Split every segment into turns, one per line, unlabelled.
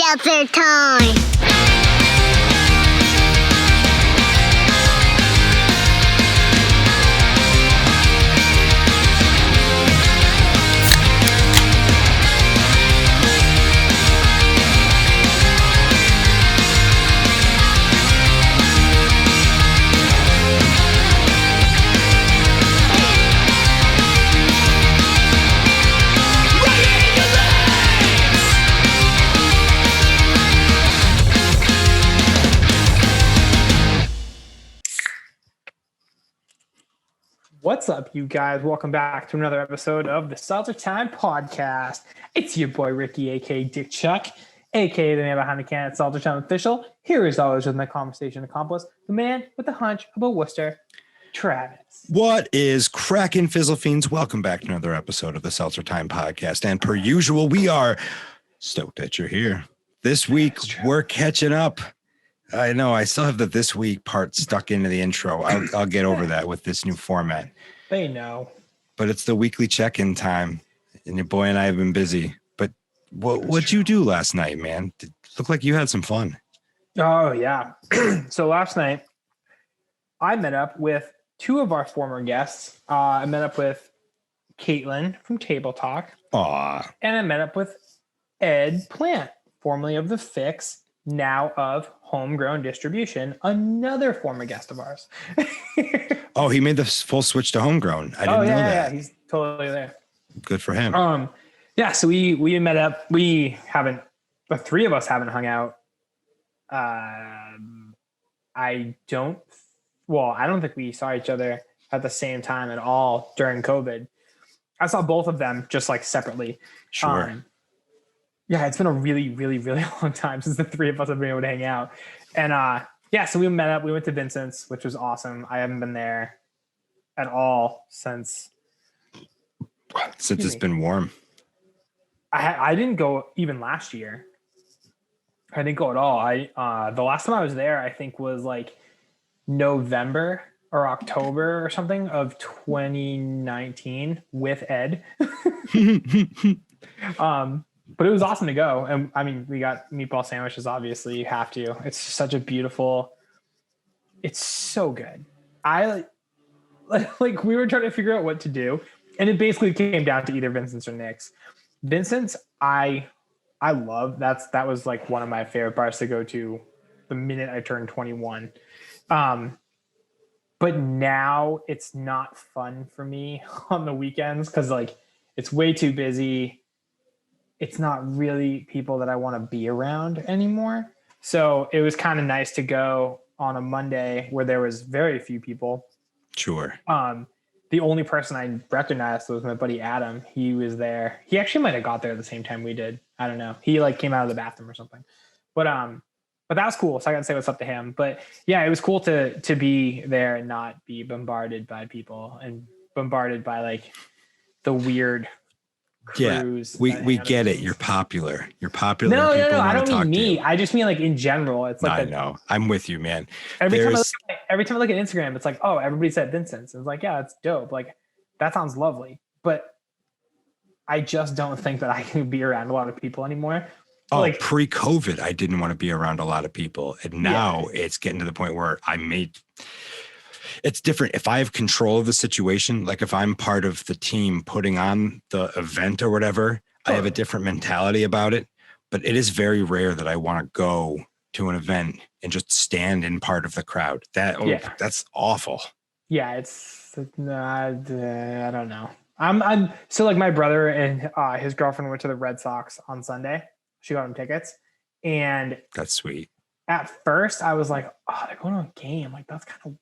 Seltzer Time.
What's up, you guys? Welcome back to another episode of the Seltzer Time podcast. It's your boy Ricky, aka Dick Chuck, aka the man behind the can at Seltzer Time Official. Here as always with my conversation accomplice, the man with the hunch about Worcester, Travis.
What is cracking, Fizzle Fiends? Welcome back to another episode of the Seltzer Time podcast. And per usual, we are stoked that you're here. This week, we're catching up. I know I still have the this week part stuck into the intro. I'll get over that with this new format.
They know.
But it's the weekly check-in time, and your boy and I have been busy. But what'd you do last night, man? It looked like you had some fun.
Oh, yeah. So last night, I met up with two of our former guests. I met up with Caitlin from Table Talk.
Aw.
And I met up with Ed Plant, formerly of The Fix, now of Homegrown Distribution, another former guest of ours.
Oh, he made the full switch to Homegrown. I didn't know that.
Yeah, he's totally there.
Good for him.
Yeah, so we met up. The three of us haven't hung out. I don't think we saw each other at the same time at all during COVID. I saw both of them just like separately.
Sure.
Yeah, it's been a really, really, really long time since the three of us have been able to hang out. And so we met up. We went to Vincent's, which was awesome. I haven't been there at all since
it's been warm.
I didn't go even last year. I didn't go at all. The last time I was there, I think was like November or October or something of 2019 with Ed. But it was awesome to go. And I mean, we got meatball sandwiches, obviously. You have to. It's such a beautiful, it's so good. Like we were trying to figure out what to do. And it basically came down to either Vincent's or Nick's. Vincent's, I love. That was like one of my favorite bars to go to the minute I turned 21. But now it's not fun for me on the weekends because like it's way too busy. It's not really people that I want to be around anymore. So it was kind of nice to go on a Monday where there was very few people.
Sure.
The only person I recognized was my buddy Adam. He was there. He actually might have got there at the same time we did. I don't know. He like came out of the bathroom or something. But that was cool. So I got to say what's up to him. But yeah, it was cool to be there and not be bombarded by people and bombarded by like the weird crews.
Yeah, we get it. You're popular. You're popular.
No. I don't mean me. I just mean like in general. It's like
I know. I'm with you, man.
Every time I look at Instagram, it's like, oh, everybody's at Vincent's. It's like, yeah, it's dope. Like that sounds lovely. But I just don't think that I can be around a lot of people anymore.
Oh, like pre-COVID, I didn't want to be around a lot of people. And now it's getting to the point where it's different. If I have control of the situation, like if I'm part of the team putting on the event or whatever, I have a different mentality about it. But it is very rare that I want to go to an event and just stand in part of the crowd. That's awful.
Yeah, I don't know. I'm so like my brother and his girlfriend went to the Red Sox on Sunday. She got him tickets, and
that's sweet.
At first, I was like, "Oh, they're going to a game. Like that's kind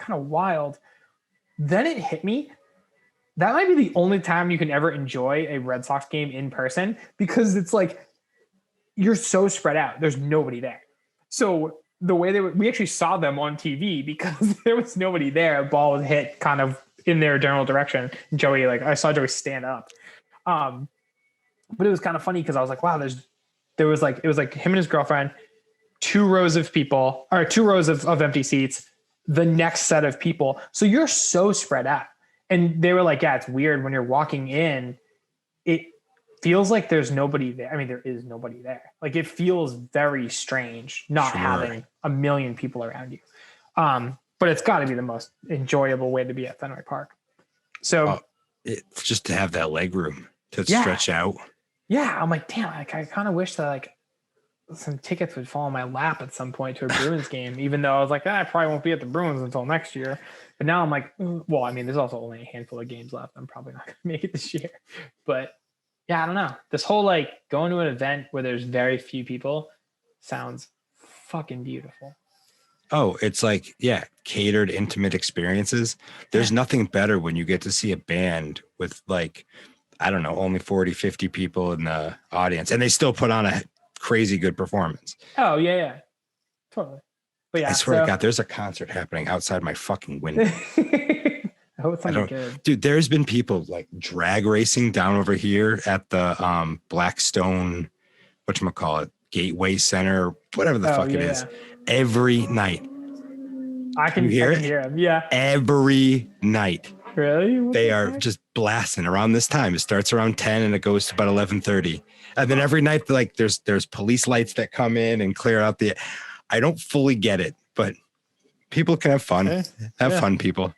of wild." Then it hit me. That might be the only time you can ever enjoy a Red Sox game in person because it's like you're so spread out. There's nobody there. So the way we actually saw them on TV because there was nobody there. A ball was hit kind of in their general direction. Joey, I saw Joey stand up. But it was kind of funny because I was like, wow, it was like him and his girlfriend, two rows of people or two rows of empty seats, the next set of people. So you're so spread out. And they were like, yeah, it's weird when you're walking in, feels like there's nobody there. I mean, there is nobody there. Like it feels very strange not having a million people around you. But it's got to be the most enjoyable way to be at Fenway Park. So
it's just to have that leg room to stretch out.
Yeah, I'm like, damn, I kind of wish that like some tickets would fall in my lap at some point to a Bruins game, even though I was like, I probably won't be at the Bruins until next year. But now I'm like, well, I mean, there's also only a handful of games left. I'm probably not going to make it this year. But yeah, I don't know. This whole like going to an event where there's very few people sounds fucking beautiful.
Oh, it's like, catered intimate experiences. There's nothing better when you get to see a band with like, I don't know, only 40, 50 people in the audience and they still put on a crazy good performance.
Oh, yeah. Totally. But yeah,
I swear to God, there's a concert happening outside my fucking window.
I hope it's something good.
Dude, there's been people like drag racing down over here at the Blackstone, whatchamacallit, Gateway Center, whatever the fuck it is. Every night.
I can hear them. Yeah.
Every night.
Really?
They are just blasting around this time. It starts around 10 and it goes to about 11:30. And then every night, like there's police lights that come in and clear out the. I don't fully get it, but people can have fun. Okay. Have fun, people.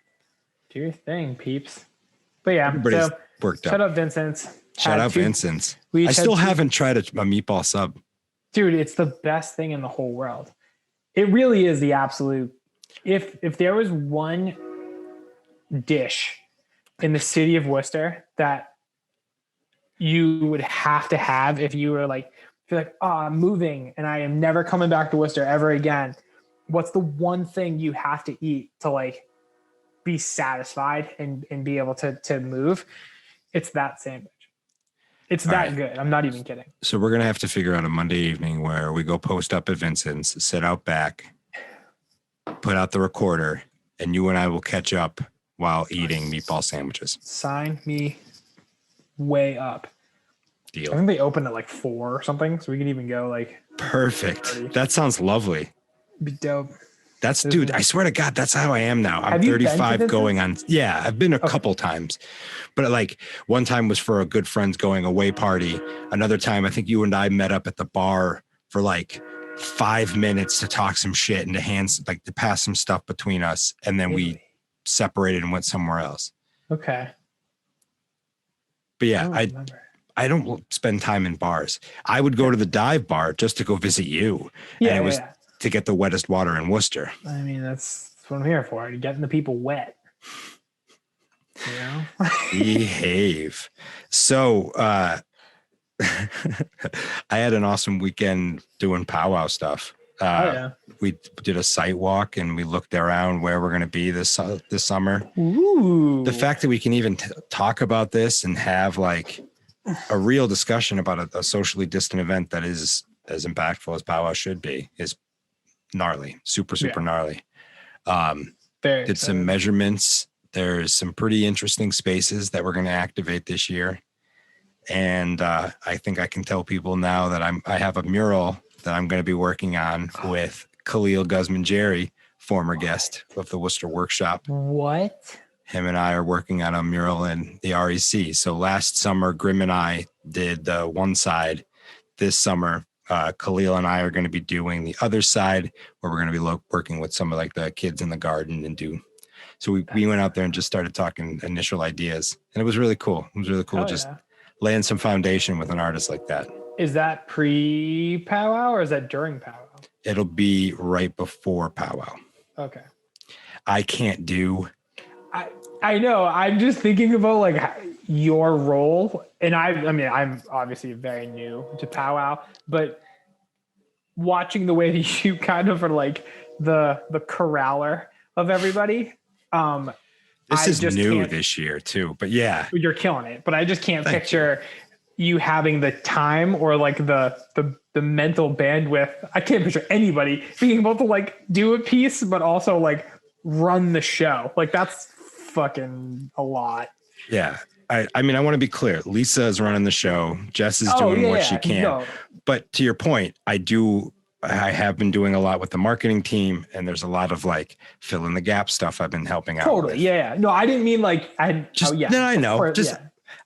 Do your thing, peeps. But yeah,
everybody's worked up.
Shout out Vincent's.
Shout out Vincent's. I still haven't tried a meatball sub.
Dude, it's the best thing in the whole world. It really is the absolute. If there was one dish in the city of Worcester that you would have to have if you were like, you're like, I'm moving and I am never coming back to Worcester ever again. What's the one thing you have to eat to like be satisfied and be able to move? It's that sandwich. It's that good. I'm not even kidding.
So we're going to have to figure out a Monday evening where we go post up at Vincent's, sit out back, put out the recorder, and you and I will catch up while eating meatball sandwiches.
Sign me way up.
Deal.
I think they open at like 4 or something, so we could even go like.
Perfect. That sounds lovely.
Be dope.
Dude, I swear to God, that's how I am now. I'm 35 going on. Yeah, I've been a couple times. But like one time was for a good friend's going away party. Another time, I think you and I met up at the bar for like 5 minutes to talk some shit and to pass some stuff between us. And then we separated and went somewhere else.
Okay.
But yeah, I don't spend time in bars. I would go to the dive bar just to go visit you.
Yeah,
and it was to get the wettest water in Worcester.
I mean, that's what I'm here for, to getting the people wet. You know?
Behave. So I had an awesome weekend doing powwow stuff. We did a site walk and we looked around where we're going to be this summer.
Ooh.
The fact that we can even talk about this and have like a real discussion about a socially distant event that is as impactful as powwow should be is gnarly, super gnarly. Did some measurements. There's some pretty interesting spaces that we're going to activate this year. And I think I can tell people now that I have a mural that I'm going to be working on with Khalil Guzman-Jerry, former guest of the Worcester Workshop.
What?
Him and I are working on a mural in the REC. So last summer, Grim and I did the one side. This summer, Khalil and I are going to be doing the other side, where we're going to be working with some of like the kids in the garden and do. So we went out there and just started talking initial ideas, and it was really cool. It was really cool laying some foundation with an artist like that.
Is that pre-powwow or is that during powwow?
It'll be right before powwow.
Okay.
I can't do.
I know. I'm just thinking about like your role, and I mean, I'm obviously very new to powwow, but watching the way that you kind of are like the corraller of everybody.
This is new this year too, but yeah,
you're killing it. But I just can't picture you having the time or like the mental bandwidth. I can't picture anybody being able to like do a piece, but also like run the show. Like that's fucking a lot.
Yeah. I mean, I want to be clear. Lisa is running the show. Jess is doing what she can. No. But to your point, I have been doing a lot with the marketing team, and there's a lot of like fill in the gap stuff I've been helping out.
Totally. With. Yeah. No, I didn't mean like I.
I know.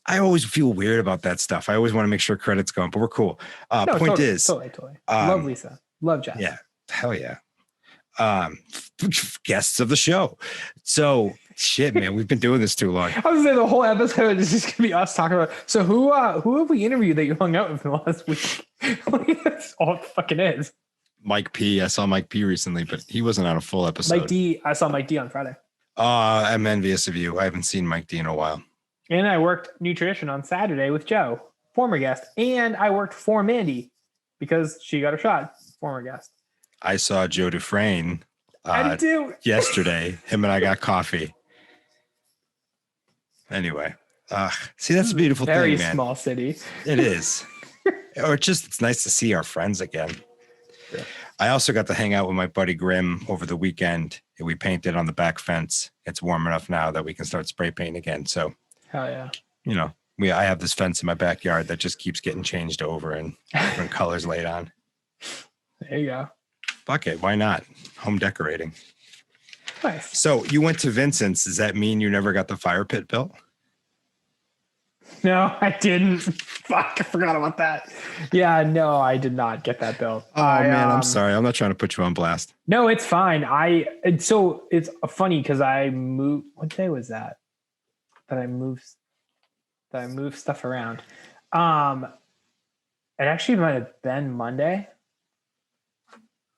I always feel weird about that stuff. I always want to make sure credit's going, but we're cool.
No,
Point
totally,
is,
totally. Love Lisa. Love Jess.
yeah, hell yeah. Guests of the show. So shit, man, we've been doing this too long.
I was saying the whole episode is just gonna be us talking about. So who have we interviewed that you hung out with in the last week? Like, that's all it fucking is.
Mike P. I saw Mike P recently, but he wasn't on a full episode.
Mike D. I saw Mike D on Friday.
I'm envious of you. I haven't seen Mike D in a while.
And I worked nutrition on Saturday with Joe, former guest, and I worked for Mandy because she got a shot, former guest.
I saw Joe Dufresne yesterday. Him and I got coffee. Anyway, see, that's a beautiful thing, man.
Very small city.
It is. Or it's nice to see our friends again.
Yeah.
I also got to hang out with my buddy Grim over the weekend. We painted on the back fence. It's warm enough now that we can start spray painting again. So,
hell yeah.
You know, I have this fence in my backyard that just keeps getting changed over and different colors laid on.
There you go.
Fuck it. Why not? Home decorating.
Nice.
So you went to Vincent's. Does that mean you never got the fire pit built?
No, I didn't. Fuck, I forgot about that. Yeah, no, I did not get that built.
Oh, man, I'm sorry. I'm not trying to put you on blast.
No, it's fine. So it's funny because I moved. What day was that? That I moved stuff around. It actually might have been Monday.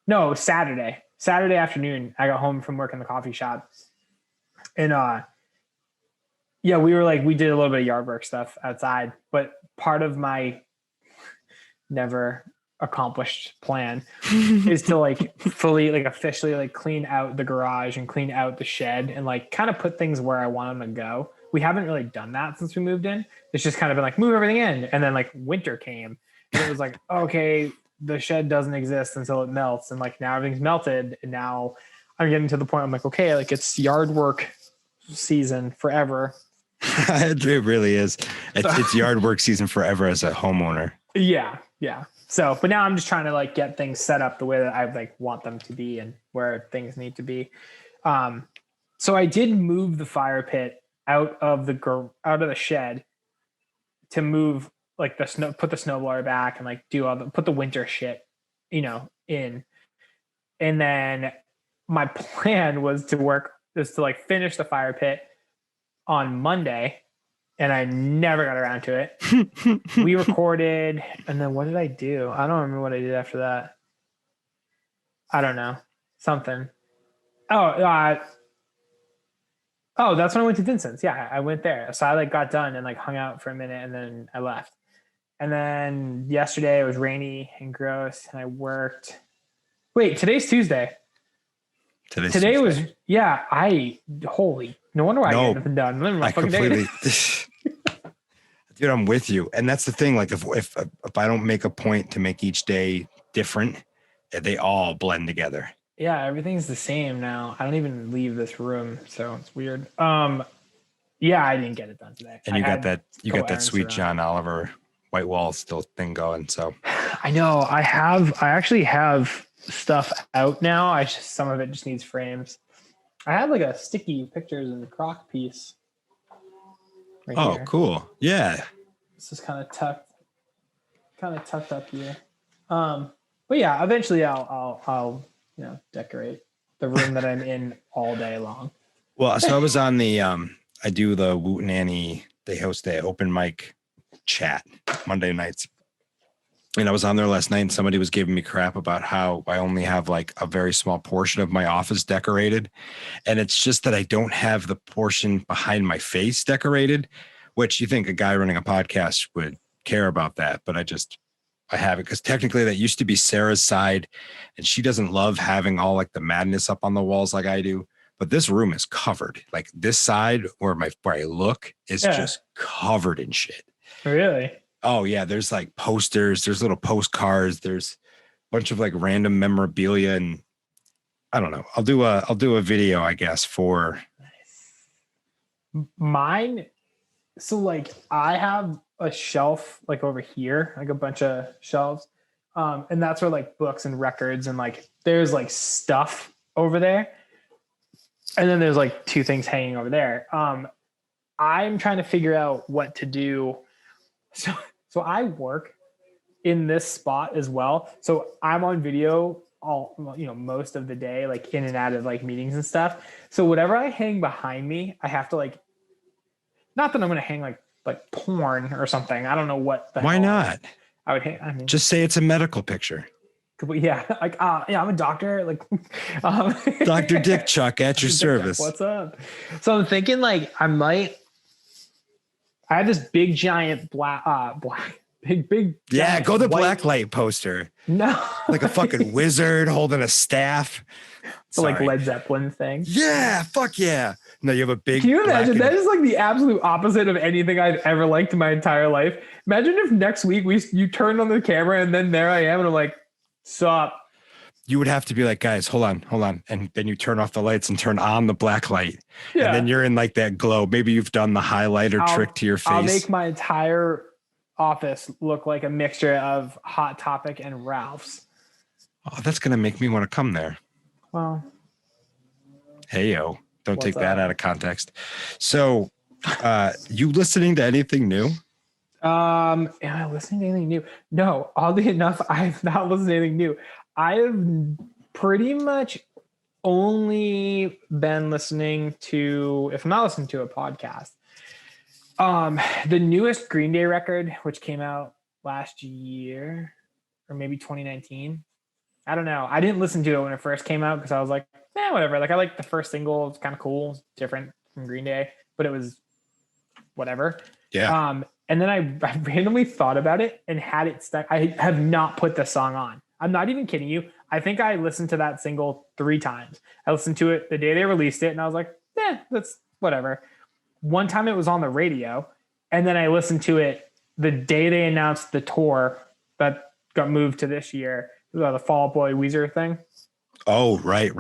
No, Saturday. Saturday afternoon, I got home from work in the coffee shop. And yeah, we did a little bit of yard work stuff outside, but part of my never accomplished plan is to officially clean out the garage and clean out the shed and kind of put things where I want them to go. We haven't really done that since we moved in. It's just kind of been move everything in. And then winter came and it was okay, the shed doesn't exist until it melts. And now everything's melted. And now I'm getting to the point I'm okay, it's yard work season forever.
It really is. It's yard work season forever as a homeowner.
Yeah. Yeah. So, but now I'm just trying to get things set up the way that I want them to be and where things need to be. So I did move the fire pit out of the shed to move the snow, put the snowblower back and put the winter shit, in. And then my plan was to finish the fire pit on Monday, and I never got around to it. We recorded, and then what did I do? I don't remember what I did after that. I don't know. Something. Oh, that's when I went to Vincent's. Yeah, I went there. So I got done and hung out for a minute, and then I left. And then yesterday it was rainy and gross, and I worked. Wait, today's Tuesday. Today was, yeah, no wonder why I get nothing done. I completely,
dude, I'm with you. And that's the thing. If I don't make a point to make each day different, they all blend together.
Yeah, everything's the same now. I don't even leave this room, so it's weird. Yeah, I didn't get it done today.
And you got that sweet John Oliver white wall still thing going. So
I know I actually have stuff out now. Some of it just needs frames. I had a sticky pictures and crock piece.
Right here. Cool. Yeah.
This is kind of tucked up here. But yeah, eventually I'll decorate the room that I'm in all day long.
Well, so I was on the I do the Woot and Annie. They host the open mic chat Monday nights. And I was on there last night and somebody was giving me crap about how I only have a very small portion of my office decorated. And it's just that I don't have the portion behind my face decorated, which you think a guy running a podcast would care about that. But I have it because technically that used to be Sarah's side and she doesn't love having all the madness up on the walls like I do. But this room is covered. This side where I look is just covered in shit.
Really?
Oh yeah, there's posters, there's little postcards, there's a bunch of random memorabilia, and I don't know. I'll do a video, I guess, for
mine. So I have a shelf over here, a bunch of shelves, and that's where books and records and there's stuff over there, and then there's two things hanging over there. I'm trying to figure out what to do. So I work in this spot as well. So I'm on video most of the day, like in and out of like meetings and stuff. So whatever I hang behind me, I have to like, not that I'm going to hang like porn or something. I don't know what the
Why
hell
not?
I would hang. I mean,
Just say it's a medical picture.
yeah, like, yeah, I'm a doctor. Like,
Dr. Dick Chuck at your
Dick Chuck,
service.
what's up? So I'm thinking like I have this big giant black, big.
Yeah,
giant
go the
white,
blacklight poster.
No,
Like a fucking wizard holding a staff.
like
Sorry.
Led Zeppelin thing.
Yeah, fuck yeah. No, you have a big.
Can you imagine?
black
That is like the absolute opposite of anything I've ever liked in my entire life. Imagine if next week you turned on the camera and then there I am and I'm like, sup.
You would have to be like, guys, hold on. And then you turn off the lights and turn on the black light.
Yeah.
And then you're in like that glow. Maybe you've done the highlighter trick to your face.
I'll make my entire office look like a mixture of Hot Topic and Ralph's.
Oh, that's going to make me want to come there.
Well,
Hey, yo. Don't
What's
take that
up?
out of context. So, you listening to anything new?
am I listening to anything new? No, oddly enough, I've not listened to anything new. I have pretty much only been listening to, if I'm not listening to a podcast, the newest Green Day record, which came out last year or maybe 2019. I don't know. I didn't listen to it when it first came out because I was like, whatever. Like I like the first single. It's kind of cool. It's different from Green Day, but it was whatever.
Yeah.
And then I randomly thought about it and had it stuck. I have not put the song on. I'm not even kidding you. I think I listened to that single 3 times. I listened to it the day they released it and I was like, that's whatever. One time it was on the radio and then I listened to it the day they announced the tour that got moved to this year, the Fall Out Boy Weezer thing.
Oh, right.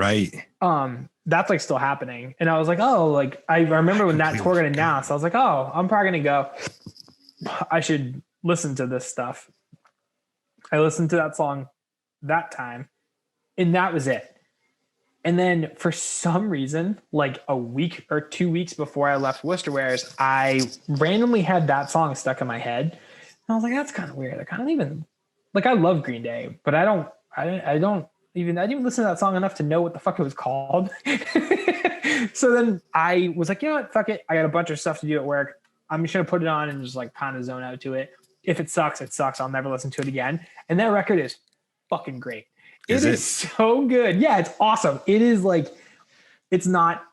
That's like still happening. And I was like, oh, like I remember when that tour got announced, I was like, oh, I'm probably going to go. I should listen to this stuff. I listened to that song that time and that was it. And then for some reason, like a week or 2 weeks before I left Worcester Wares, I randomly had that song stuck in my head. And I was like, that's kind of weird. I don't even like, I love Green Day, but I didn't even listen to that song enough to know what the fuck it was called. So then I was like, you know what? Fuck it. I got a bunch of stuff to do at work. I'm just going to put it on and just like kind of zone out to it. If it sucks, it sucks. I'll never listen to it again. And that record is fucking great. It is so good. Yeah, it's awesome. It is like, it's not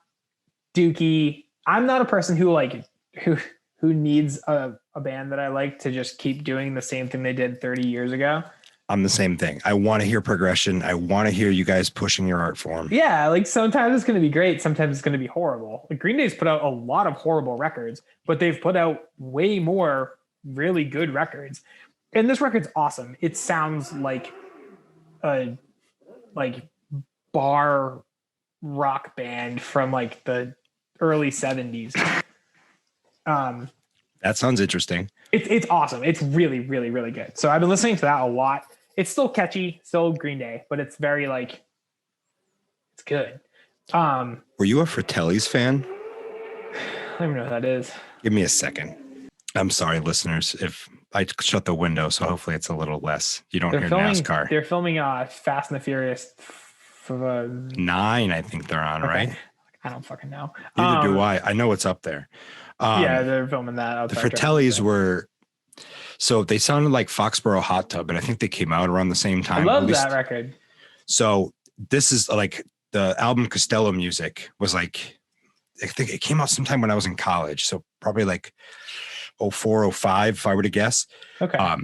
dookie. I'm not a person who needs a band that I like to just keep doing the same thing they did 30 years ago.
I'm the same thing. I want to hear progression. I want to hear you guys pushing your art form.
Yeah, like sometimes it's going to be great. Sometimes it's going to be horrible. Like Green Day's put out a lot of horrible records, but they've put out way more really good records. And this record's awesome. It sounds like a bar rock band from like the early 70s.
That sounds interesting.
It's awesome. It's really, really, really good. So I've been listening to that a lot. It's still catchy, still Green Day, but it's very like, it's good.
Were you a Fratelli's fan?
I don't even know what that is.
Give me a second. I'm sorry, listeners, if I shut the window, so hopefully it's a little less. You don't hear NASCAR.
They're filming Fast and the Furious
9, I think they're on, okay. Right?
I don't fucking know.
Neither do I. I know it's up there.
Yeah, they're filming that.
The Fratellis were, so they sounded like Foxborough Hot Tub, and I think they came out around the same time.
I love that record.
So this is like the album Costello Music was like, I think it came out sometime when I was in college. So probably like 04, 05, if I were to guess.
Okay.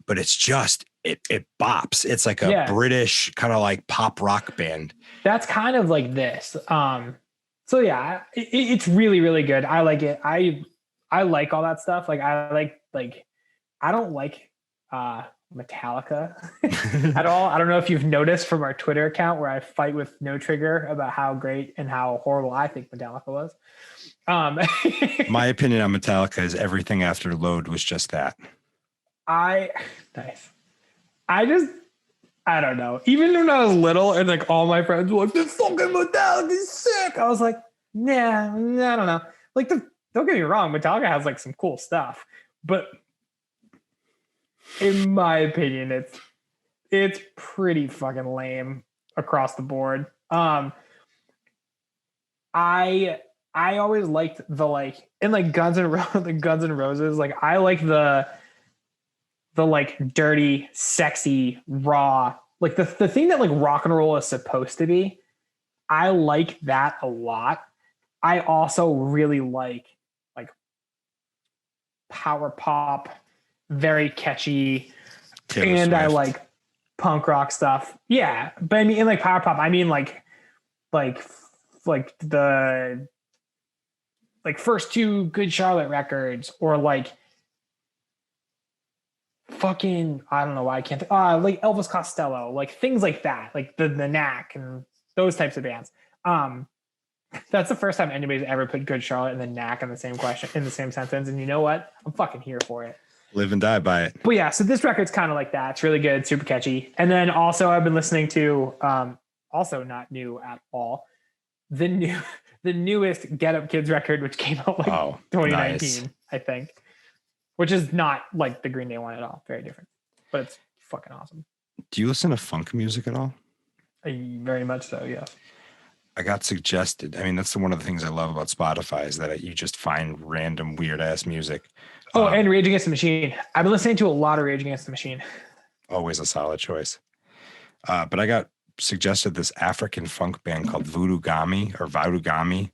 But it's just, it bops. It's like a British kind of like pop rock band.
That's kind of like this. So yeah, it's really, really good. I like it. I like all that stuff. Like I don't like Metallica at all. I don't know if you've noticed from our Twitter account where I fight with No Trigger about how great and how horrible I think Metallica was.
My opinion on Metallica is everything after Load was just that.
Nice. I don't know. Even when I was little and like all my friends were like, this fucking Metallica is sick. I was like, nah, I don't know. Like the don't get me wrong, Metallica has like some cool stuff, but in my opinion, it's pretty fucking lame across the board. I always liked the like in like Guns N' Roses, like I like the like dirty, sexy, raw, like the thing that like rock and roll is supposed to be. I like that a lot. I also really like power pop, very catchy,
Taylor
and
Swift.
I like punk rock stuff. Yeah, but I mean in like power pop, I mean like the like first two Good Charlotte records, or like fucking I don't know why I can't like Elvis Costello, like things like that, like the Knack and those types of bands. That's the first time anybody's ever put Good Charlotte and the Knack in the same question in the same sentence, and you know what? I'm fucking here for it.
Live and die by it.
But yeah, so this record's kind of like that. It's really good, super catchy. And then also I've been listening to also not new at all, the newest Get Up Kids record, which came out like 2019, nice. I think, which is not like the Green Day one at all. Very different, but it's fucking awesome.
Do you listen to funk music at all?
Very much so, yes.
I got suggested. I mean, that's one of the things I love about Spotify is that you just find random weird ass music.
Oh, and Rage Against the Machine. I've been listening to a lot of Rage Against the Machine.
Always a solid choice. But I got suggested this African funk band called Voodoo Gami or Voodoo Gami.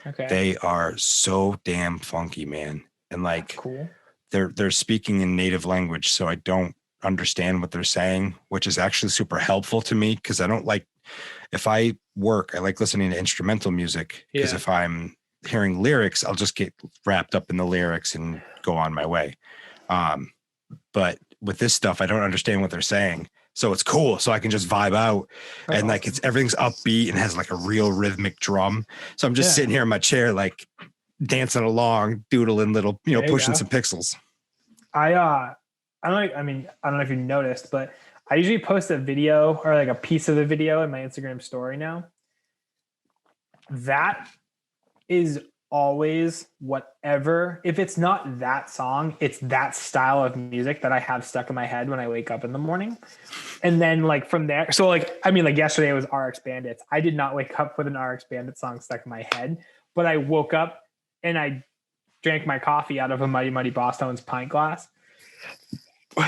Okay.
They are so damn funky, man. And like,
that's cool.
They're speaking in native language, so I don't understand what they're saying, which is actually super helpful to me because I don't like, if I work, I like listening to instrumental music because if I'm hearing lyrics, I'll just get wrapped up in the lyrics and go on my way. But with this stuff, I don't understand what they're saying. So it's cool. So I can just vibe out and like everything's upbeat and has like a real rhythmic drum. So I'm just sitting here in my chair, like dancing along, doodling little, pushing some pixels.
I don't know if you noticed, but I usually post a video or like a piece of the video in my Instagram story now. That is always whatever. If it's not that song, it's that style of music that I have stuck in my head when I wake up in the morning. And then like from there, so like, I mean, like yesterday it was RX Bandits. I did not wake up with an RX Bandit song stuck in my head, but I woke up and I drank my coffee out of a Mighty Mighty Boston's pint glass.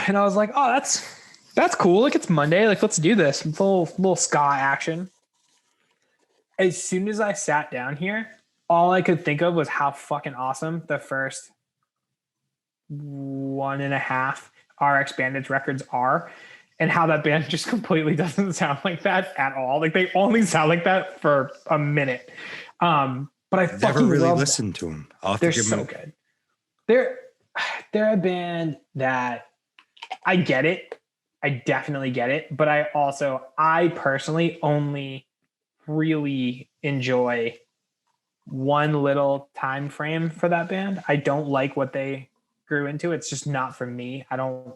And I was like, oh, that's cool. Like it's Monday. Like, let's do this. Little ska action. As soon as I sat down here, all I could think of was how fucking awesome the first 1.5 RX Bandits records are, and how that band just completely doesn't sound like that at all. Like they only sound like that for a minute. But I
never really listened to them.
They're so good. They're a band that I get it. I definitely get it. But I personally only really enjoy one little time frame for that band. I don't like what they grew into. It's just not for me. I don't,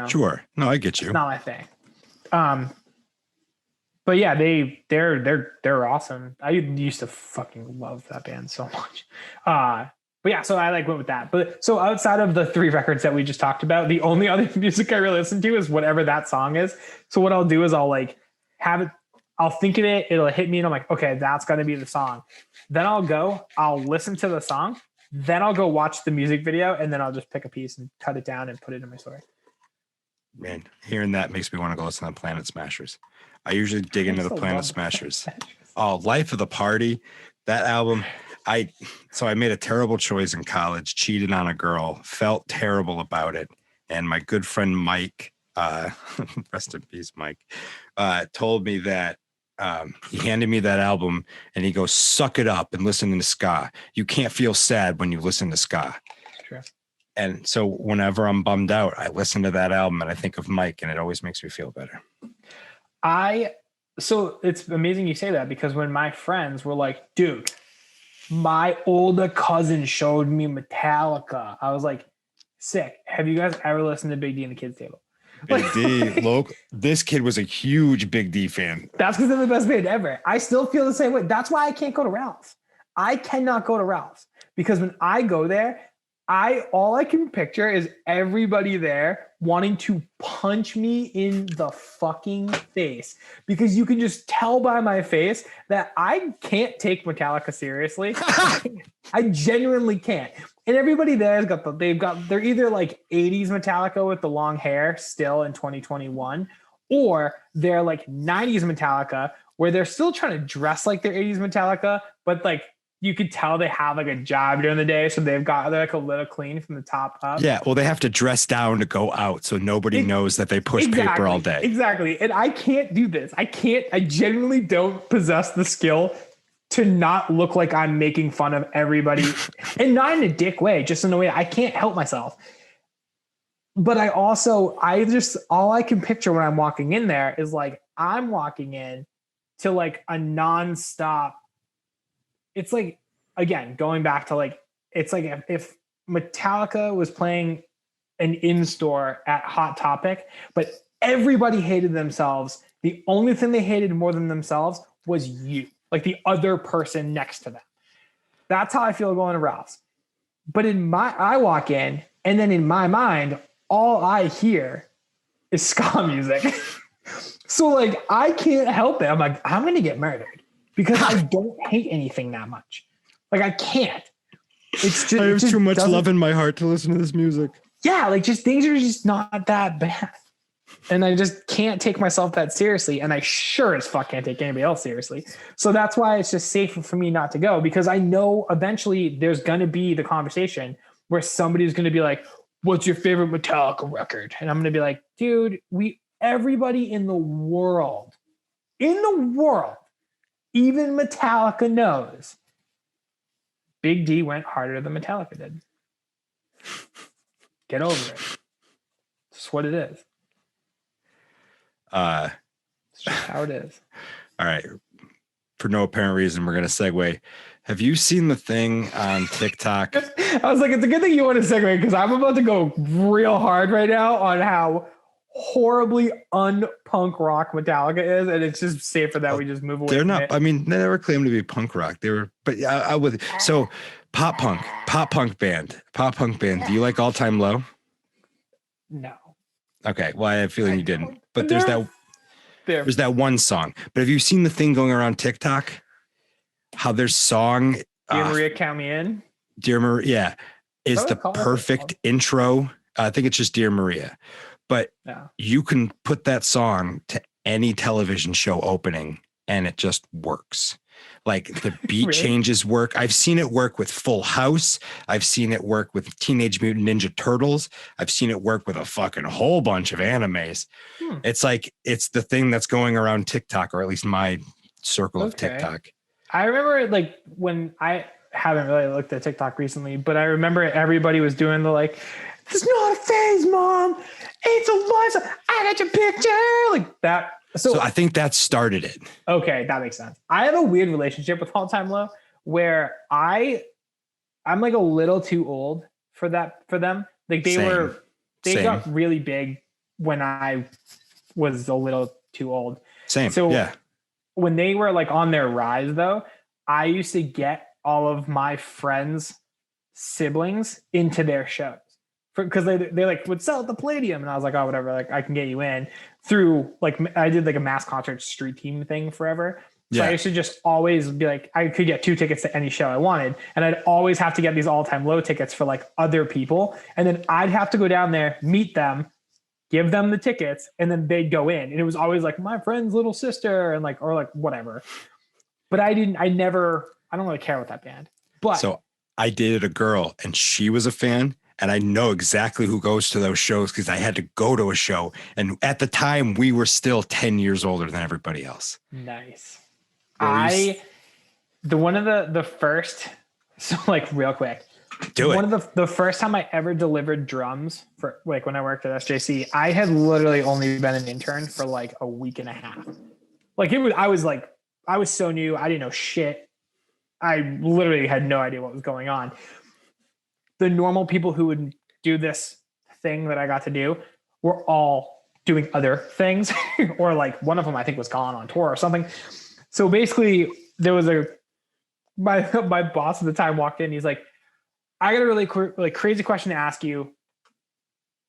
Sure. No, I get you.
It's not my thing. But yeah, they're awesome. I used to fucking love that band so much. But yeah, so I went with that. But so outside of the 3 records that we just talked about, the only other music I really listen to is whatever that song is. So what I'll do is I'll have it, I'll think of it, it'll hit me, and I'm like, okay, that's gonna be the song. Then I'll listen to the song, then I'll go watch the music video, and then I'll just pick a piece and cut it down and put it in my story.
Man, hearing that makes me want to go listen to Planet Smashers. I usually dig into the Planet Smashers. Oh, Life of the Party, that album. I made a terrible choice in college, cheated on a girl, felt terrible about it. And my good friend Mike, rest in peace, Mike, told me that he handed me that album and he goes, suck it up and listen to ska. You can't feel sad when you listen to ska.
True.
And so whenever I'm bummed out, I listen to that album and I think of Mike, and it always makes me feel better.
So it's amazing you say that, because when my friends were like, dude, my older cousin showed me Metallica, I was like, sick. Have you guys ever listened to Big D and the Kids Table?
Big D, local. This kid was a huge Big D fan.
That's because they're the best band ever. I still feel the same way. That's why I can't go to Ralph's. I cannot go to Ralph's because when I go there, all I can picture is everybody there wanting to punch me in the fucking face because you can just tell by my face that I can't take Metallica seriously. I genuinely can't. And everybody there has they're either like 80s Metallica with the long hair still in 2021, or they're like 90s Metallica where they're still trying to dress like they're 80s Metallica, but like you could tell they have like a job during the day. So they're like a little clean from the top up.
Yeah. Well, they have to dress down to go out. So nobody knows that they push paper all day.
Exactly. And I can't do this. I genuinely don't possess the skill to not look like I'm making fun of everybody and not in a dick way, just in a way I can't help myself. But all I can picture when I'm walking in there is like, I'm walking in to like a nonstop. It's like, again, going back to like, it's like if Metallica was playing an in-store at Hot Topic, but everybody hated themselves. The only thing they hated more than themselves was you, like the other person next to them. That's how I feel going to Ralph's. But I walk in, and then in my mind, all I hear is ska music. So like, I can't help it. I'm like, I'm going to get murdered. Because I don't hate anything that much. Like I can't. It's just I have
too much love in my heart to listen to this music.
Yeah, like just things are just not that bad. And I just can't take myself that seriously. And I sure as fuck can't take anybody else seriously. So that's why it's just safer for me not to go, because I know eventually there's gonna be the conversation where somebody's gonna be like, what's your favorite Metallica record? And I'm gonna be like, dude, everybody in the world, even Metallica knows Big D went harder than Metallica did. Get over it. It's what it is. It's just how it is.
All right. For no apparent reason, we're going to segue. Have you seen the thing on TikTok?
I was like, it's a good thing you want to segue because I'm about to go real hard right now on how horribly un-punk rock Metallica is, and it's just safer that we just move away.
They're not. I mean, they never claimed to be punk rock. They were, but I would. So, pop punk band. Do you like All Time Low?
No.
Okay. Well, I have a feeling you didn't. But there's that one song. But have you seen the thing going around TikTok? How their song,
Dear Maria, Count Me In.
Dear Maria, is the perfect intro. I think it's just Dear Maria. But you can put that song to any television show opening and it just works. Like the beat changes work. I've seen it work with Full House. I've seen it work with Teenage Mutant Ninja Turtles. I've seen it work with a fucking whole bunch of animes. It's like, it's the thing that's going around TikTok, or at least my circle of TikTok.
I remember like when I haven't really looked at TikTok recently, but I remember everybody was doing the like, it's not a phase, Mom. It's a life. I got your picture. Like that. So
I think that started it.
Okay, that makes sense. I have a weird relationship with All Time Low where I'm like a little too old for them. Like they got really big when I was a little too old.
Same.
So
yeah.
When they were like on their rise though, I used to get all of my friends' siblings into their shows. Because they like would sell at the Palladium, and I was like, oh, whatever, like I can get you in through like I did like a mass concert street team thing forever. So I used to just always be like, I could get 2 tickets to any show I wanted, and I'd always have to get these All Time Low tickets for like other people, and then I'd have to go down there, meet them, give them the tickets, and then they'd go in, and it was always like my friend's little sister, and like or like whatever. But I don't really care about that band. But
so I dated a girl, and she was a fan. And I know exactly who goes to those shows because I had to go to a show. And at the time, we were still 10 years older than everybody else.
Nice. One of the first, so like real quick. One of the first time I ever delivered drums for like when I worked at SJC, I had literally only been an intern for like a week and a half. Like I was so new. I didn't know shit. I literally had no idea what was going on. The normal people who would do this thing that I got to do were all doing other things or like one of them I think was gone on tour or something. So basically there was a my boss at the time walked in. He's like, I got a really crazy question to ask you.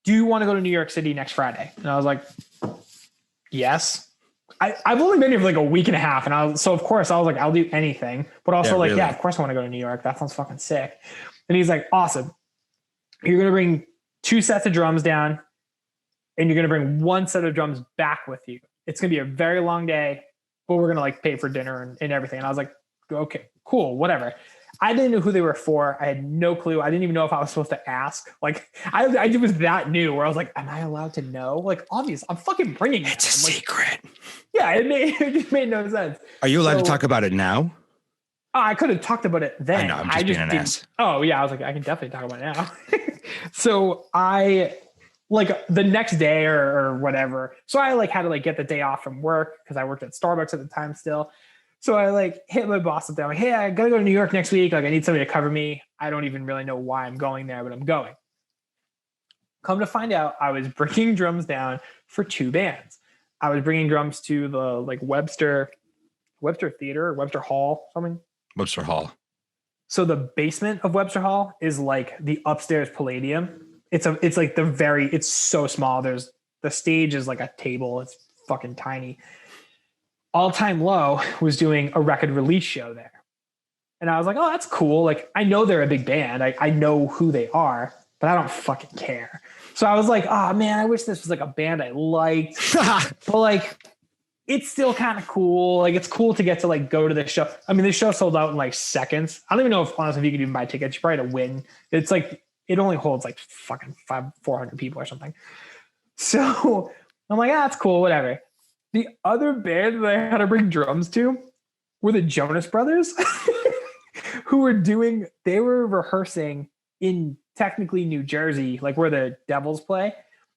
Do you want to go to New York City next Friday? And I was like, yes. I've only been here for like a week and a half. And so of course I was like, I'll do anything, but also really? Of course I want to go to New York. That sounds fucking sick. And he's like, awesome. You're going to bring 2 sets of drums down and you're going to bring 1 set of drums back with you. It's going to be a very long day, but we're going to like pay for dinner and everything. And I was like, okay, cool, whatever. I didn't know who they were for. I had no clue. I didn't even know if I was supposed to ask. Like I was that new where I was like, am I allowed to know? Like obvious, I'm fucking bringing it.
It's a secret.
Yeah, it just made no sense.
Are you allowed to talk about it now?
I could have talked about it then.
I know, I'm just being an ass.
Oh yeah, I was like, I can definitely talk about it now. So I like the next day or whatever. So I like had to like get the day off from work because I worked at Starbucks at the time still. So I like hit my boss up there. I'm like, hey, I gotta go to New York next week. Like I need somebody to cover me. I don't even really know why I'm going there, but I'm going. Come to find out, I was bringing drums down for 2 bands. I was bringing drums to the like Webster Theater or Webster Hall, something.
Webster Hall.
So the basement of Webster Hall is like the upstairs Palladium. It's like it's so small. The stage is like a table. It's fucking tiny. All Time Low was doing a record release show there. And I was like, oh, that's cool. Like, I know they're a big band. I know who they are, but I don't fucking care. So I was like, oh man, I wish this was like a band I liked. But like, it's still kind of cool. Like, it's cool to get to like go to the show. I mean, the show sold out in like seconds. I don't even know if honestly, if you could even buy tickets, you probably had to win. It's like, it only holds like fucking 400 people or something. So I'm like, that's cool, whatever. The other band that I had to bring drums to were the Jonas Brothers, who they were rehearsing in technically New Jersey, like where the Devils play.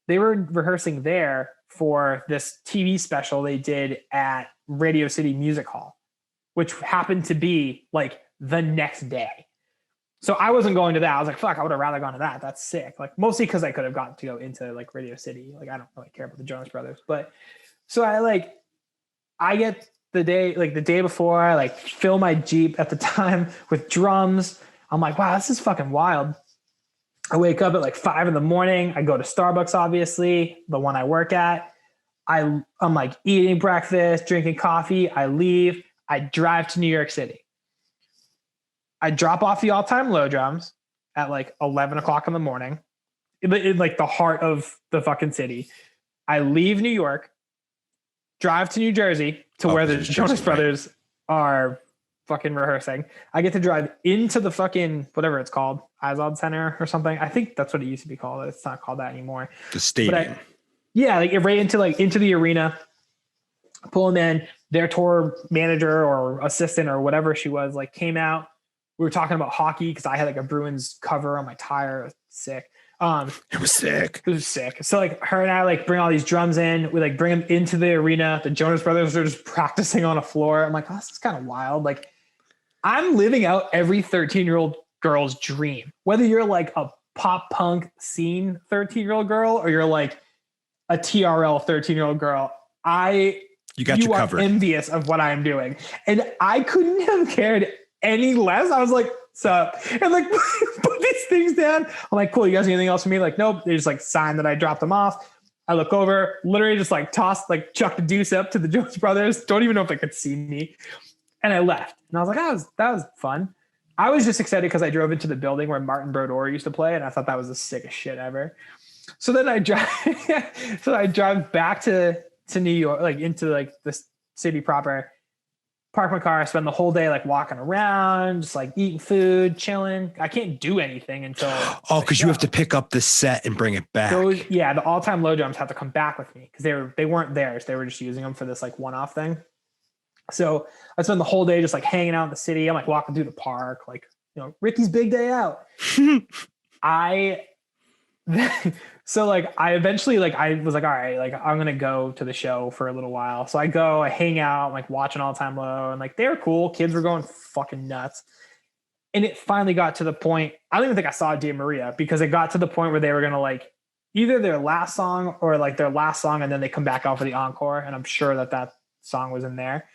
They were rehearsing there for this TV special they did at Radio City Music Hall, which happened to be like the next day. So I wasn't going to that. I was like, fuck, I would have rather gone to that. That's sick. Like mostly because I could have gotten to go into like Radio City. Like I don't really care about the Jonas Brothers, but so I get the day before, I like fill my Jeep at the time with drums. I'm like, wow, this is fucking wild. I wake up at like 5 a.m. I go to Starbucks, obviously, the one I work at. I'm like eating breakfast, drinking coffee. I leave. I drive to New York City. I drop off the All Time Low drums at like 11 o'clock in the morning in like the heart of the fucking city. I leave New York, drive to New Jersey to where the Jonas Brothers are fucking rehearsing. I get to drive into the fucking, whatever it's called, Izod Center or something. I think that's what it used to be called. It's not called that anymore.
The stadium.
Like right into the arena, pull them in. Their tour manager or assistant or whatever she was like came out. We were talking about hockey because I had like a Bruins cover on my tire. It was sick.
It was sick.
It was sick. So like her and I like bring all these drums in. We like bring them into the arena. The Jonas Brothers are just practicing on a floor. I'm like, oh, this is kind of wild. Like I'm living out every 13-year-old girl's dream. Whether you're like a pop punk scene 13-year-old girl or you're like a TRL 13-year-old girl, you are covered. Envious of what I am doing. And I couldn't have cared any less. I was like, sup? And like put these things down. I'm like, cool, you guys need anything else for me? Like, nope. They just like sign that I dropped them off. I look over, literally just like chuck the deuce up to the Jonas Brothers. Don't even know if they could see me. And I left. And I was like, that was fun. I was just excited because I drove into the building where Martin Brodeur used to play, and I thought that was the sickest shit ever. So then I drive back to New York, like into like the city proper. Park my car, spend the whole day like walking around, just like eating food, chilling. I can't do anything until
because you have to pick up the set and bring it back.
The All Time Low drums have to come back with me because they weren't theirs. They were just using them for this like one-off thing. So I spend the whole day just like hanging out in the city. I'm like walking through the park, like, you know, Ricky's big day out. So like I eventually like I was like, all right, like I'm gonna go to the show for a little while. So I hang out, like watching All Time Low, and like they were cool. Kids were going fucking nuts. And it finally got to the point, I don't even think I saw Dia Maria because it got to the point where they were gonna like either their last song or like their last song, and then they come back out for the encore. And I'm sure that song was in there.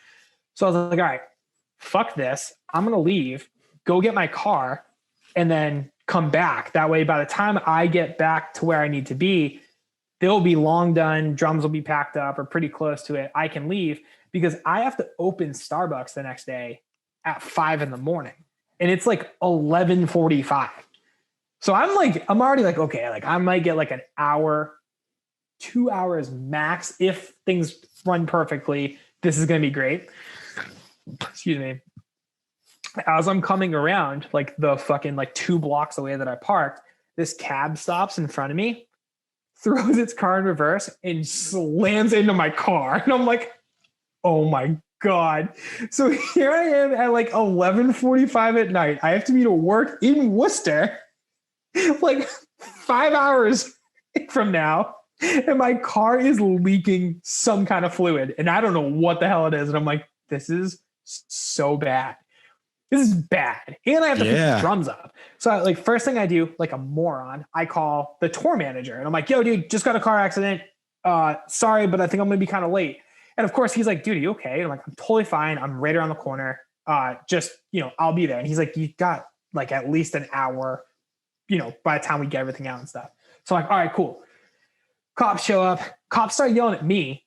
So I was like, all right, fuck this. I'm going to leave, go get my car, and then come back. That way, by the time I get back to where I need to be, they'll be long done. Drums will be packed up or pretty close to it. I can leave because I have to open Starbucks the next day at 5 a.m. and it's like 11:45. So I'm already like, okay, like I might get like an hour, 2 hours max. If things run perfectly, this is going to be great. Excuse me. As I'm coming around, like the fucking like 2 blocks away that I parked, this cab stops in front of me, throws its car in reverse and slams into my car. And I'm like, oh my God. So here I am at like 11:45 at night. I have to be to work in Worcester like 5 hours from now. And my car is leaking some kind of fluid. And I don't know what the hell it is. And I'm like, this is so bad. This is bad. And I have to pick the drums up. So like first thing I do, like a moron, I call the tour manager and I'm like, yo, dude, just got a car accident. Sorry, but I think I'm going to be kind of late. And of course he's like, dude, are you okay? And I'm like, I'm totally fine. I'm right around the corner. Just, I'll be there. And he's like, you got like at least an hour, by the time we get everything out and stuff. So I'm like, all right, cool. Cops show up. Cops start yelling at me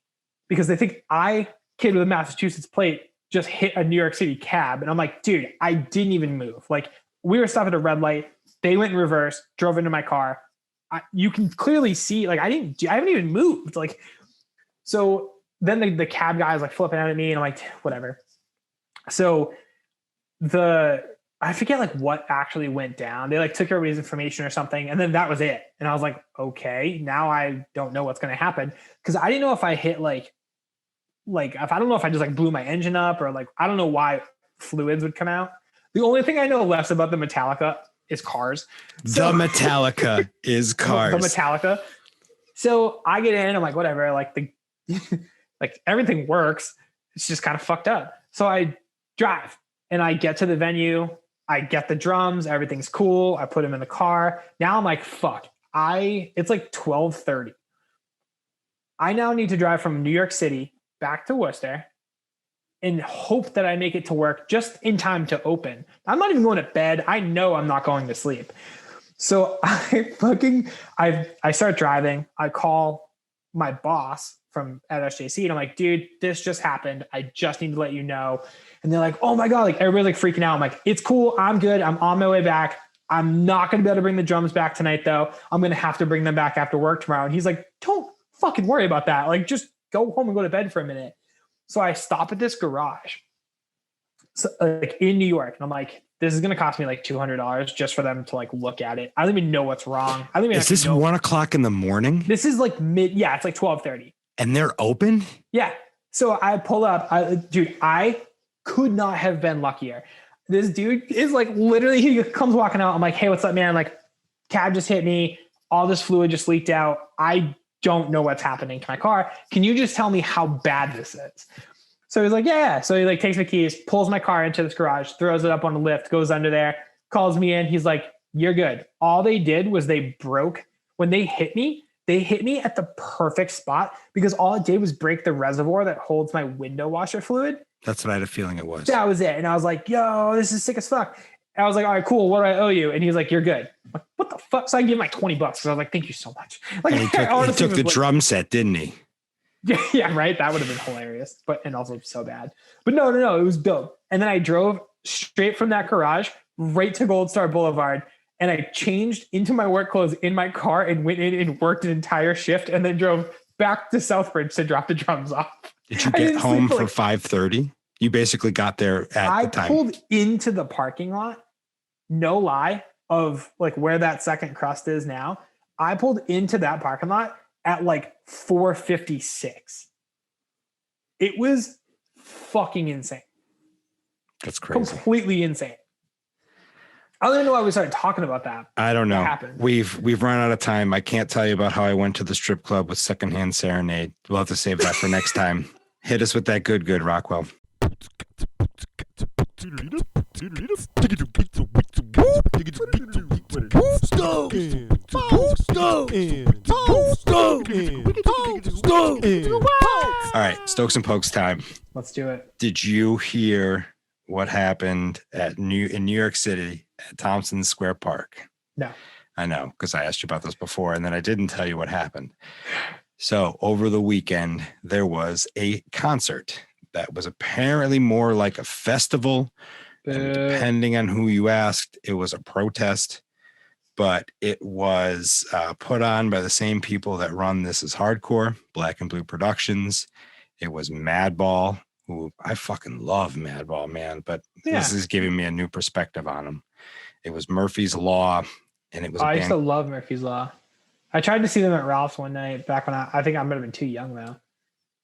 because they think kid with a Massachusetts plate, just hit a New York City cab. And I'm like, dude, I didn't even move. Like we were stopped at a red light. They went in reverse, drove into my car. You can clearly see, like, I haven't even moved. Like, so then the cab guy is like flipping out at me and I'm like, whatever. So I forget like what actually went down. They like took everybody's information or something. And then that was it. And I was like, okay, now I don't know what's going to happen. Cause I didn't know if I hit I don't know if I just like blew my engine up or like, I don't know why fluids would come out. The only thing I know less about the Metallica is cars.
The Metallica is cars.
The Metallica. So I get in, I'm like, whatever, like like everything works. It's just kind of fucked up. So I drive and I get to the venue. I get the drums. Everything's cool. I put them in the car. Now I'm like, fuck. It's like 12:30. I now need to drive from New York City back to Worcester and hope that I make it to work just in time to open. I'm not even going to bed. I know I'm not going to sleep. So I start driving. I call my boss at SJC and I'm like, dude, this just happened. I just need to let you know. And they're like, oh my God, like everybody's like freaking out. I'm like, it's cool. I'm good. I'm on my way back. I'm not going to be able to bring the drums back tonight though. I'm going to have to bring them back after work tomorrow. And he's like, don't fucking worry about that. Like, just go home and go to bed for a minute. So I stop at this garage, like in New York. And I'm like, this is going to cost me like $200 just for them to like look at it. I don't even know what's wrong. I don't even
Is this 1 o'clock in the morning?
This is like it's like 12:30.
And they're open?
Yeah. So I pull up, I could not have been luckier. This dude is like, literally he comes walking out. I'm like, hey, what's up, man? Like cab just hit me. All this fluid just leaked out. I don't know what's happening to my car. Can you just tell me how bad this is? So he's like, yeah. So he like takes my keys, pulls my car into this garage, throws it up on the lift, goes under there, calls me in. He's like, you're good. All they did was when they hit me at the perfect spot because all it did was break the reservoir that holds my window washer fluid.
That's what I had a feeling it was.
That was it. And I was like, yo, this is sick as fuck. And I was like, all right, cool. What do I owe you? And he was like, you're good. I'm like, what the fuck? So I gave him like $20 because I was like, thank you so much. Like,
and he took the drum set, didn't he?
Yeah, right. That would have been hilarious, and also so bad. But no, it was dope. And then I drove straight from that garage right to Gold Star Boulevard. And I changed into my work clothes in my car and went in and worked an entire shift and then drove back to Southbridge to drop the drums off.
Did you get home for 5:30? You basically got there at the time.
I pulled into the parking lot, no lie, of like where that second crust is now. I pulled into that parking lot at like 4:56. It was fucking insane.
That's crazy.
Completely insane. I don't even know why we started talking about that.
I don't know. We've run out of time. I can't tell you about how I went to the strip club with Secondhand Serenade. We'll have to save that for next time. Hit us with that good, Rockwell. All right, Stokes and Pokes time.
Let's do it.
Did you hear what happened in New York City at Thompson Square Park?
No.
I know, because I asked you about this before, and then I didn't tell you what happened. So over the weekend, there was a concert that was apparently more like a festival. And depending on who you asked, it was a protest. But it was put on by the same people that run This Is Hardcore, Black and Blue Productions. It was Madball, who I fucking love Madball, man. But this is giving me a new perspective on him. It was Murphy's Law, and it was.
I used to love Murphy's Law. I tried to see them at Ralph's one night back when I think I might have been too young though.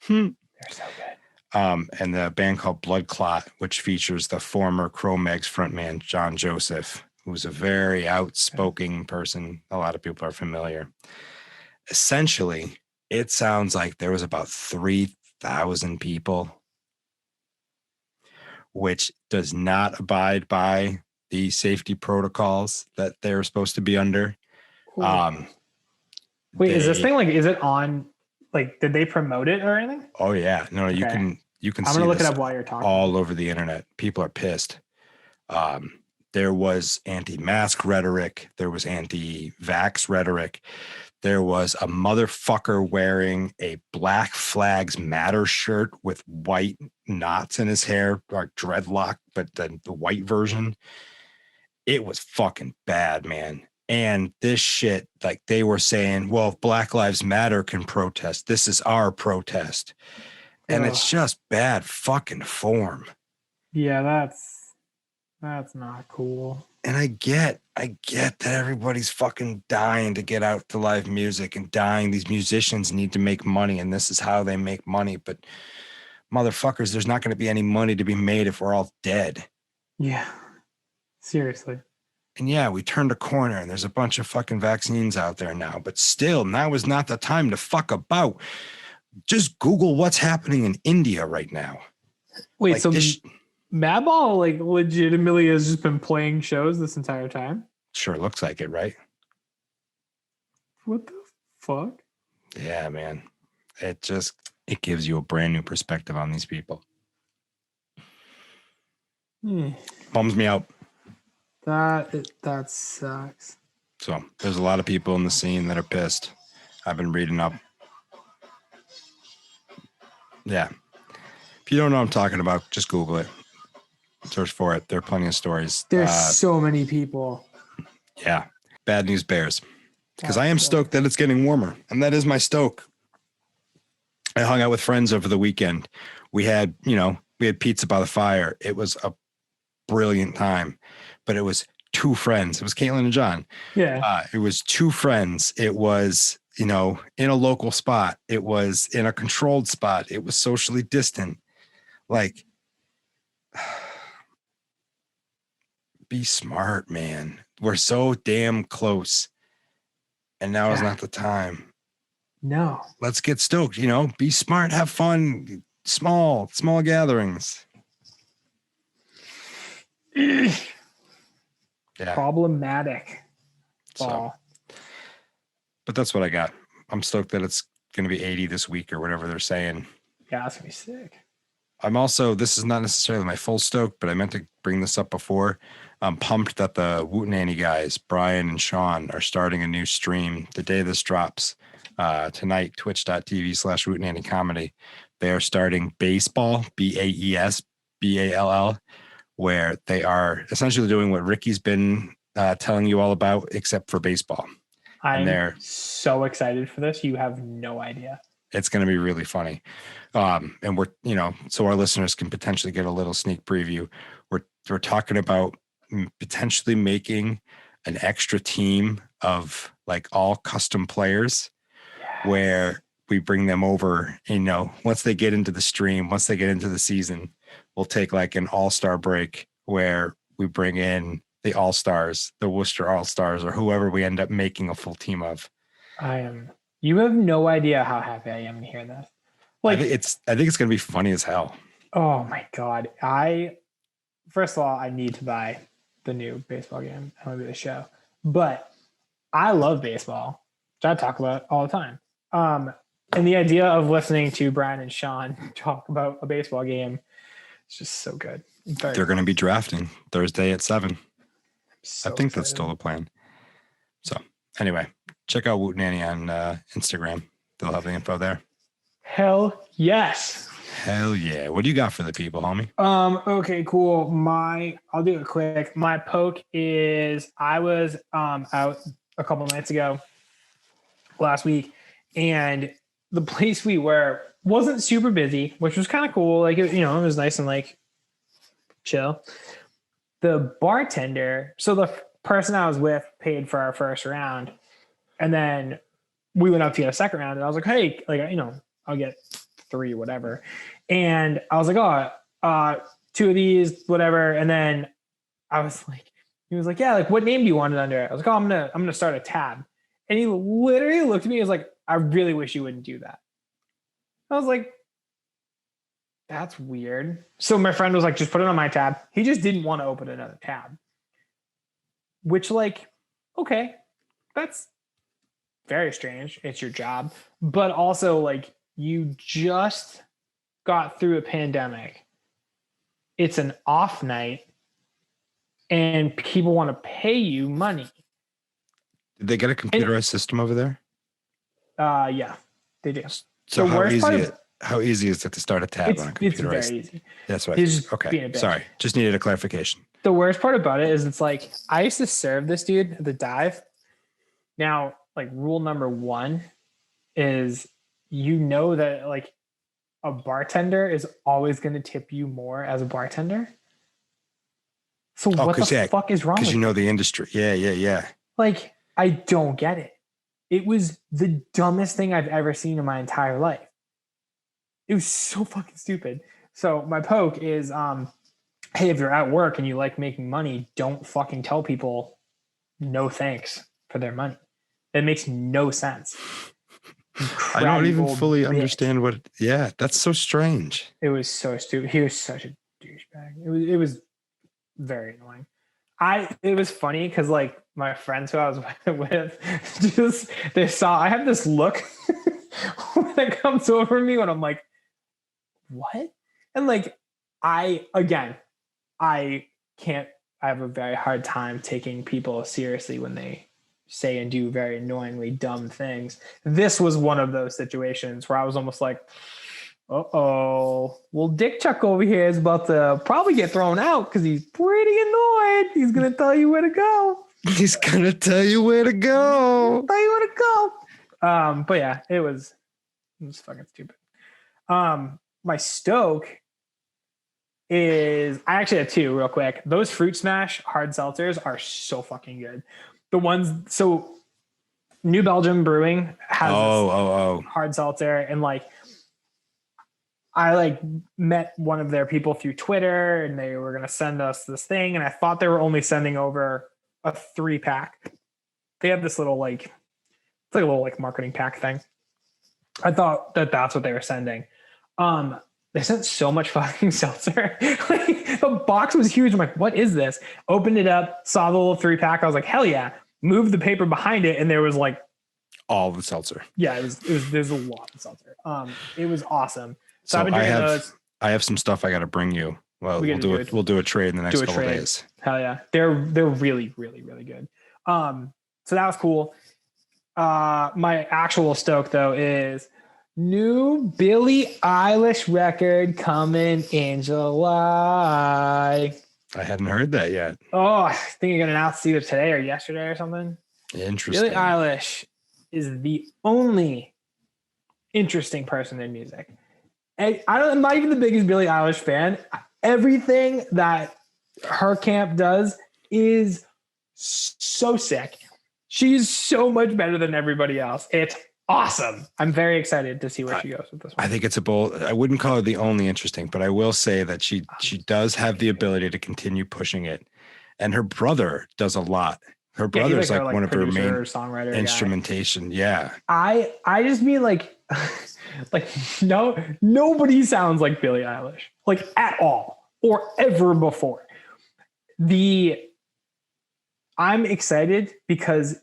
They're so good.
And the band called Blood Clot, which features the former Cro-Mags frontman John Joseph, who's a very outspoken person. A lot of people are familiar. Essentially, it sounds like there was about 3,000 people, which does not abide by the safety protocols that they're supposed to be under.
Wait, is this thing is it on? Did they promote it or anything?
Oh yeah, no, okay. You can.
I'm gonna look it up while you're talking.
All over the internet, people are pissed. There was anti-mask rhetoric. There was anti-vax rhetoric. There was a motherfucker wearing a Black Flags Matter shirt with white knots in his hair, like dreadlock, but the white version. It was fucking bad, man. And this shit, they were saying, well, if Black Lives Matter can protest, this is our protest. And it's just bad fucking form.
Yeah, that's not cool.
And I get that everybody's fucking dying to get out to live music and dying. These musicians need to make money, and this is how they make money. But motherfuckers, there's not going to be any money to be made if we're all dead.
Yeah. Seriously.
And yeah, we turned a corner and there's a bunch of fucking vaccines out there now, but still, now is not the time to fuck about. Just Google what's happening in India right now.
Wait, so Madball legitimately has just been playing shows this entire time?
Sure looks like it, right?
What the fuck?
Yeah, man. It gives you a brand new perspective on these people. Bums me out.
That sucks.
So there's a lot of people in the scene that are pissed. I've been reading up. Yeah. If you don't know what I'm talking about, just Google it. Search for it. There are plenty of stories.
There's so many people.
Yeah. Bad news bears. Because I am stoked that it's getting warmer. And that is my stoke. I hung out with friends over the weekend. We had pizza by the fire. It was a brilliant time. But it was two friends. It was Caitlin and John.
Yeah.
It was two friends. It was, in a local spot. It was in a controlled spot. It was socially distant. Be smart, man. We're so damn close. And now is not the time.
No.
Let's get stoked, be smart, have fun, small gatherings. Yeah.
Problematic.
So, but that's what I got. I'm stoked that it's going to be 80 this week or whatever they're saying.
Yeah, that's going to be sick.
I'm also, this is not necessarily my full stoke, but I meant to bring this up before. I'm pumped that the Wootenanny guys, Brian and Sean, are starting a new stream the day this drops tonight, twitch.tv/Wootenanny comedy. They are starting baseball, BAESBALL, where they are essentially doing what Ricky's been telling you all about, except for baseball.
I'm so excited for this. You have no idea.
It's going to be really funny. And we're, so our listeners can potentially get a little sneak preview. We're talking about potentially making an extra team of all custom players where we bring them over, once they get into the stream, once they get into the season, we'll take an all-star break where we bring in the all-stars, the Worcester all-stars, or whoever we end up making a full team of.
You have no idea how happy I am to hear this.
I think it's going to be funny as hell.
Oh my God. First of all, I need to buy the new baseball game. I want to do the show, but I love baseball, which I talk about all the time. And the idea of listening to Brian and Sean talk about a baseball game is just so good.
They're going to be drafting Thursday at 7.
So
I think
excited.
that's still the plan. So anyway, check out Woot Nanny on Instagram. They'll have the info there.
Hell yes.
Hell yeah. What do you got for the people, homie?
Okay, cool. I'll do it quick. My poke is I was out a couple nights ago last week, and the place we were wasn't super busy, which was kind of cool. Like it was nice and like chill. The bartender, so the person I was with paid for our first round, and then we went up to get a second round, and I was like, hey, like I'll get 3, whatever. And I was like, 2 of these, whatever. And then he was like, yeah, like what name do you want it under? I was like, I'm gonna start a tab. And he literally looked at me and was like, I really wish you wouldn't do that. I was like, that's weird. So my friend was like, just put it on my tab. He just didn't want to open another tab. Which, like, okay, that's very strange. It's your job. But also, like, you just got through a pandemic. It's an off night, and people want to pay you money.
Did they get a computerized system over there?
Yeah, they do.
So how easy is it to start a tab on a computerized?
It's very easy.
That's what okay. Sorry, just needed a clarification.
The worst part about it is it's like I used to serve this dude at the dive. Now, like rule number 1 is that like a bartender is always going to tip you more as a bartender. So what the fuck is wrong with
because you know the industry. Yeah.
Like, I don't get it. It was the dumbest thing I've ever seen in my entire life. It was so fucking stupid. So my poke is, hey, if you're at work and you like making money, don't fucking tell people no thanks for their money. It makes no sense.
I don't even fully understand that's so strange.
It was so stupid. He was such a douchebag. It was very annoying. It was funny because like my friends who I was with I have this look when it comes over me when I'm like, what? And like I have a very hard time taking people seriously when they say and do very annoyingly dumb things. This was one of those situations where I was almost like, well, Dick Chuck over here is about to probably get thrown out because he's pretty annoyed. He's going to tell you where to go.
He's going to tell you where to go.
But yeah, it was fucking stupid. My stoke is, I actually had 2 real quick. Those Fruit Smash hard seltzers are so fucking good. The ones, so New Belgium Brewing has hard seltzer, and like I like met one of their people through Twitter, and they were gonna send us this thing, and I thought they were only sending over a 3-pack. They have this little like, it's like a little like marketing pack thing. I thought that's what they were sending. They sent so much fucking seltzer. Like, the box was huge. I'm like, what is this? Opened it up, saw the little 3-pack. I was like, hell yeah. Moved the paper behind it, and there was like
all the seltzer.
Yeah, there's a lot of seltzer. It was awesome.
So I've been drinking those. I have some stuff I got to bring you. Well, we'll do a trade in the next couple of days.
Hell yeah. They're really, really, really good. So that was cool. My actual stoke though is new Billie Eilish record coming in July.
I hadn't heard that yet.
Oh, I think you're gonna announce either today or yesterday or something.
Interesting.
Billie Eilish is the only interesting person in music. I'm not even the biggest Billie Eilish fan. Everything that her camp does is so sick. She's so much better than everybody else. It's awesome. I'm very excited to see where she goes with this one.
I think it's a bold. I wouldn't call her the only interesting, but I will say that she does have the ability to continue pushing it. And her brother does a lot. Her brother's like one of her main songwriter instrumentation. Guy. Yeah.
I just mean like nobody sounds like Billie Eilish, like at all or ever before. I'm excited because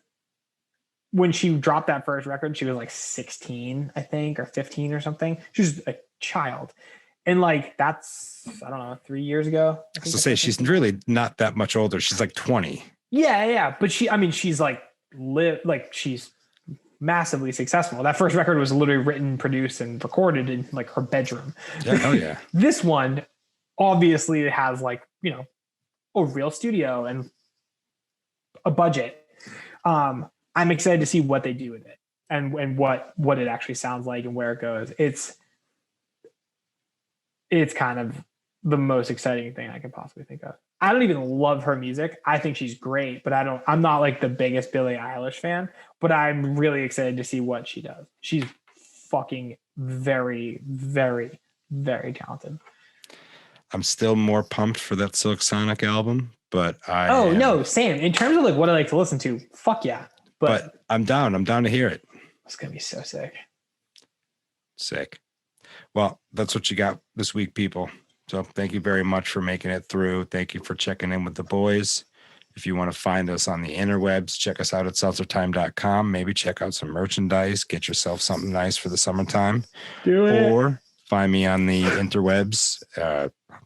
when she dropped that first record, she was like 16, I think, or 15 or something. She was a child. And like, that's, I don't know, 3 years ago.
So say she's really not that much older. She's like 20.
Yeah. But she's like, she's massively successful. That first record was literally written, produced, and recorded in like her bedroom.
Yeah, hell yeah.
This one, obviously, it has like, a real studio and a budget. I'm excited to see what they do with it and what it actually sounds like and where it goes. It's kind of the most exciting thing I can possibly think of. I don't even love her music. I think she's great, but I'm not like the biggest Billie Eilish fan, but I'm really excited to see what she does. She's fucking very, very, very talented.
I'm still more pumped for that Silk Sonic album, but
no, same. In terms of like what I like to listen to, fuck yeah. But
I'm down. I'm down to hear it.
It's gonna be so sick.
Sick. Well, that's what you got this week, people. So thank you very much for making it through. Thank you for checking in with the boys. If you want to find us on the interwebs, check us out at SeltzerTime.com. Maybe check out some merchandise. Get yourself something nice for the summertime.
Do it.
Or find me on the interwebs,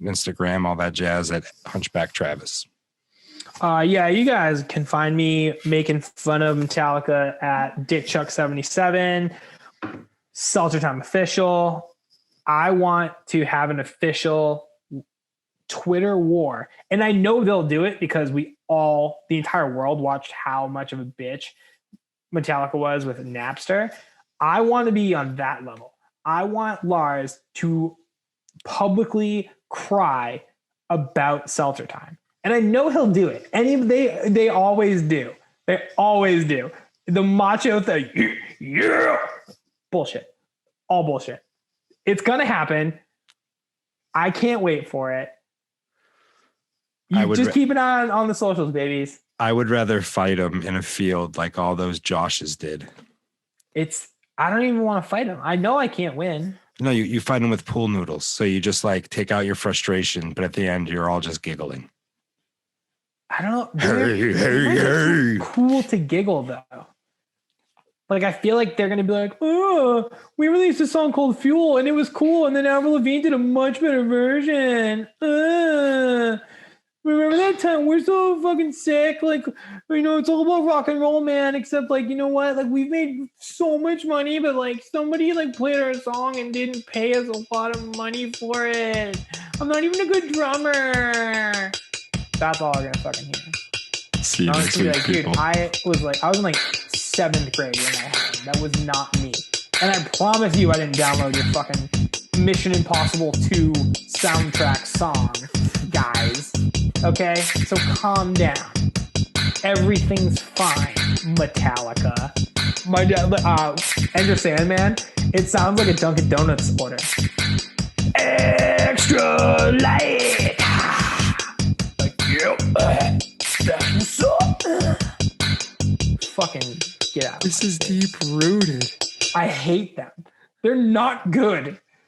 Instagram, all that jazz at Hunchback Travis.
Yeah, you guys can find me making fun of Metallica at DickChuck77, Seltzer Time Official. I want to have an official Twitter war. And I know they'll do it because the entire world watched how much of a bitch Metallica was with Napster. I want to be on that level. I want Lars to publicly cry about Seltzer Time. And I know he'll do it. And they always do. They always do. The macho thing. Yeah. Bullshit. All bullshit. It's going to happen. I can't wait for it. Just keep an eye on the socials, babies.
I would rather fight him in a field like all those Joshes did.
I don't even want to fight him. I know I can't win.
No, you fight him with pool noodles. So you just like take out your frustration, but at the end you're all just giggling.
I don't know.
Hey.
Cool to giggle though. Like I feel like they're gonna be like, oh, we released a song called Fuel and it was cool, and then Avril Lavigne did a much better version. Remember that time? We're so fucking sick. Like, it's all about rock and roll, man. Except, like, you know what? Like, we've made so much money, but, like, somebody, like, played our song and didn't pay us a lot of money for it. I'm not even a good drummer. That's all I'm gonna fucking hear.
See you next week,
like, dude, I was in, like, 7th grade when that happened. That was not me. And I promise you I didn't download your fucking Mission Impossible 2 soundtrack song, guys. Okay? So calm down. Everything's fine, Metallica. My dad, Enter Sandman, it sounds like a Dunkin' Donuts order. Extra light! Like, yep, that's what's up. Fucking get out.
This is deep rooted.
I hate them. They're not good.